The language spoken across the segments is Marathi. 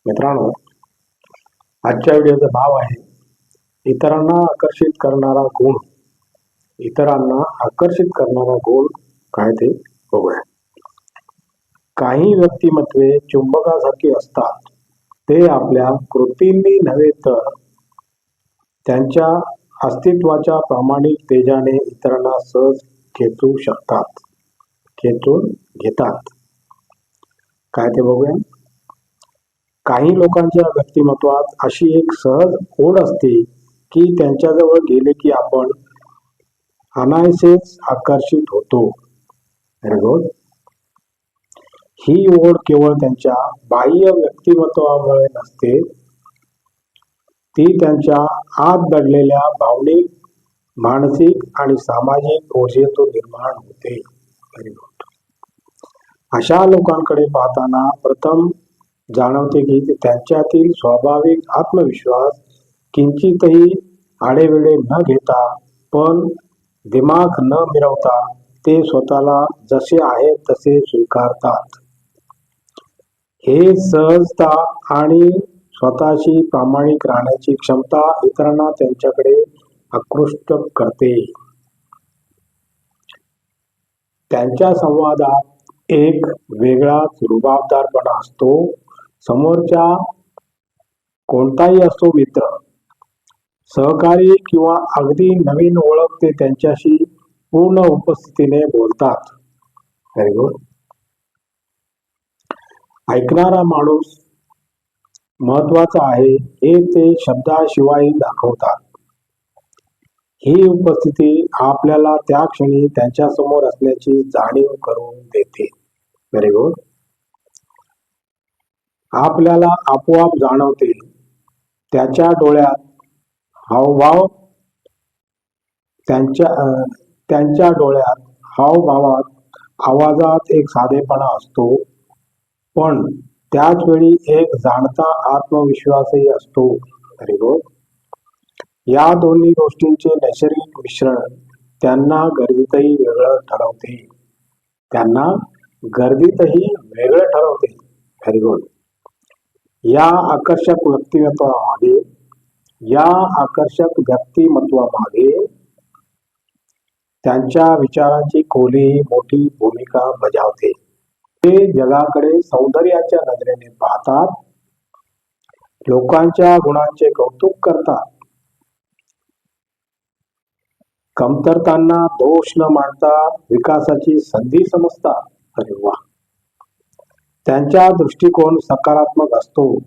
मित्रांनो, आजच्या व्हिडिओचं नाव आहे इतरांना आकर्षित करणारा गुण. इतरांना आकर्षित करणारा गुण काय ते बघूया. काही व्यक्तिमत्वे चुंबकासारखी असतात. ते आपल्या कृतींनी नव्हे तर त्यांच्या अस्तित्वाच्या प्रामाणिक तेजाने इतरांना सहज खेचून घेतात. काय ते बघूया. काही लोकांच्या व्यक्तिमत्वात अशी एक सहज ओढ असते की त्यांच्याजवळ गेले की आपण अनायसेच आकर्षित होतो. ही ओढ केवळ त्यांच्या बाह्य व्यक्तिमत्वामुळे नसते, ती त्यांच्या आत दडलेल्या भावनिक, मानसिक आणि सामाजिक ऊर्जेतून निर्माण होते. अशा लोकांकडे पाहताना प्रथम जाणवते की त्यांच्यातील स्वाभाविक आत्मविश्वास किंचितही आढेवेढे न घेता, पण दिमाग न मिरवता ते स्वतःला जसे आहेत तसे स्वीकारतात. हे सहजता आणि स्वतःशी प्रामाणिक राहण्याची क्षमता इतरांना त्यांच्याकडे आकृष्ट करते. त्यांच्या संवादात एक वेगळाच रुबाबदारपणा असतो. समोरच्या कोणताही असतो, मित्र, सहकारी किंवा अगदी नवीन ओळख, ते त्यांच्याशी पूर्ण उपस्थितीने बोलतात. Very good. ऐकणारा माणूस महत्वाचा आहे हे ते शब्दाशिवाय दाखवतात. ही उपस्थिती आपल्याला त्या क्षणी त्यांच्या समोर असल्याची जाणीव करून देते. Very good. आपल्याला आपोआप जाणवते त्याच्या डोळ्यात हावभाव, त्यांच्या डोळ्यात हावभावात, आवाजात एक साधेपणा असतो, पण त्याच वेळी एक जाणता आत्मविश्वासही असतो. Very good. या दोन्ही गोष्टींचे नैसर्गिक मिश्रण त्यांना गर्दीतही वेगळं ठरवते. Very good. या आकर्षक व्यक्तिमत्वामागे त्यांच्या विचारांची खोली मोठी भूमिका बजावते. ते जगाकडे सौंदर्याच्या नजरेने पाहतात, लोकांच्या गुणांचे कौतुक करतात, कमतरतांना दोष न मानता विकासाची संधी समजतात. अरे वा. त्यांचा दृष्टिकोन सकारात्मक असतो,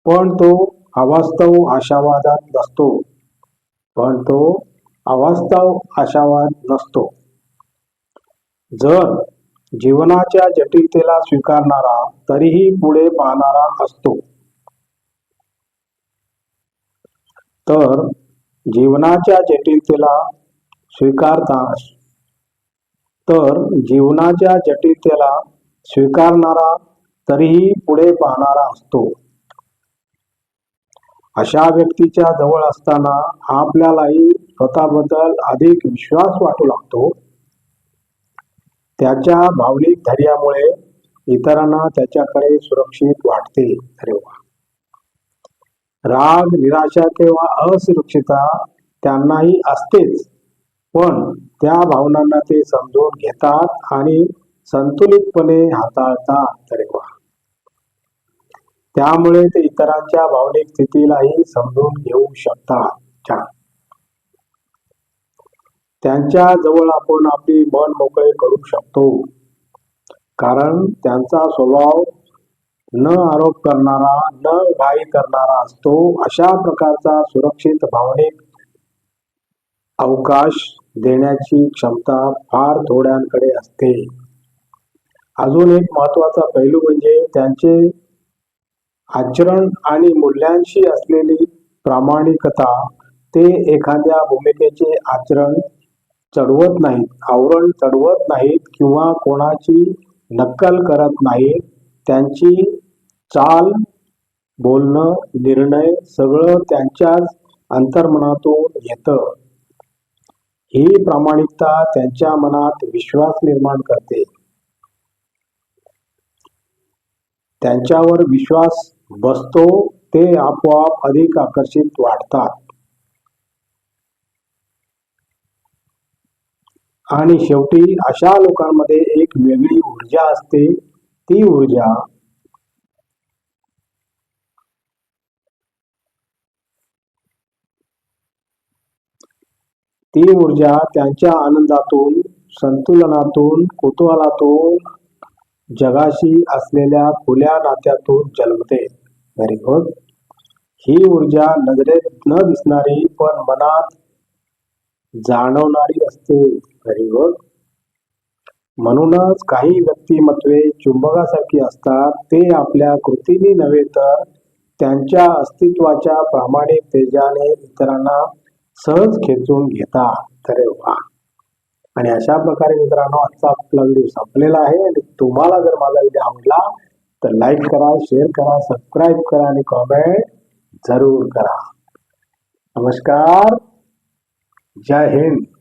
पण तो अवास्तव आशावाद नसतो. जर जीवनाच्या जटिलतेला स्वीकारणारा तरीही पुढे पाहणारा असतो, तर जीवनाच्या जटिलतेला स्वीकारणारा तरीही पुढे पाहणारा असतो. अशा व्यक्तीच्या जवळ असताना आपल्यालाही स्वतःबद्दल अधिक विश्वास वाटू लागतो. त्याच्या भावनिक धैर्यामुळे इतरांना त्याच्याकडे सुरक्षित वाटते. अरे वा. राग, निराशा किंवा असुरक्षितता त्यांनाही असतेच, पण त्या भावनांना ते समजून घेतात आणि संतुलितपणे हाताळतात. अरे वा. त्यामुळे ते इतरांच्या भावनिक स्थितीलाही समजून घेऊ शकतात. छान. त्यांच्या जवळ आपण आपली मन मोकळे करू शकतो, कारण त्यांचा स्वभाव न आरोप करणारा, न घाई करणारा असतो. अशा प्रकारचा सुरक्षित भावनिक अवकाश देण्याची क्षमता फार थोड्यांकडे असते. अजून एक महत्वाचा पैलू म्हणजे त्यांचे आचरण आणि मूल्यांशी असलेली प्रामाणिकता. ते एखाद्या भूमिकेचे आवरण चढवत नाहीत किंवा कोणाची नक्कल करत नाहीत. त्यांची चाल, बोलणं, निर्णय सगळं त्यांच्याच अंतर्मनातून येतं. ही प्रामाणिकता त्यांच्या मनात विश्वास निर्माण करते. त्यांच्यावर विश्वास बसतो ते आपोआप अधिक आकर्षित वाटतात. आणि शेवटी अशा लोकांमध्ये एक वेगळी ऊर्जा असते. ती ऊर्जा त्यांच्या आनंदातून, संतुलनातून, कुतूहलातून, जगाशी असलेल्या खुल्या नात्यातून जन्मते. Very good. ही ऊर्जा नजरेत न दिसणारी पण मनात जाणवणारी असते. Very good. म्हणूनच काही व्यक्तिमत्वे चुंबकासारखी असतात. ते आपल्या कृतीने नव्हे तर त्यांच्या अस्तित्वाच्या प्रामाणिक तेजाने इतरांना सहज खेचून घेतात. अरे वा. आणि अशा प्रकारे मित्रांनो आजचा आपला व्हिडिओ संपलेला आहे. आणि तुम्हाला जर माझा व्हिडिओ आवडला तर लाईक करा, शेअर करा, सबस्क्राईब करा आणि कॉमेंट जरूर करा. नमस्कार. जय हिंद.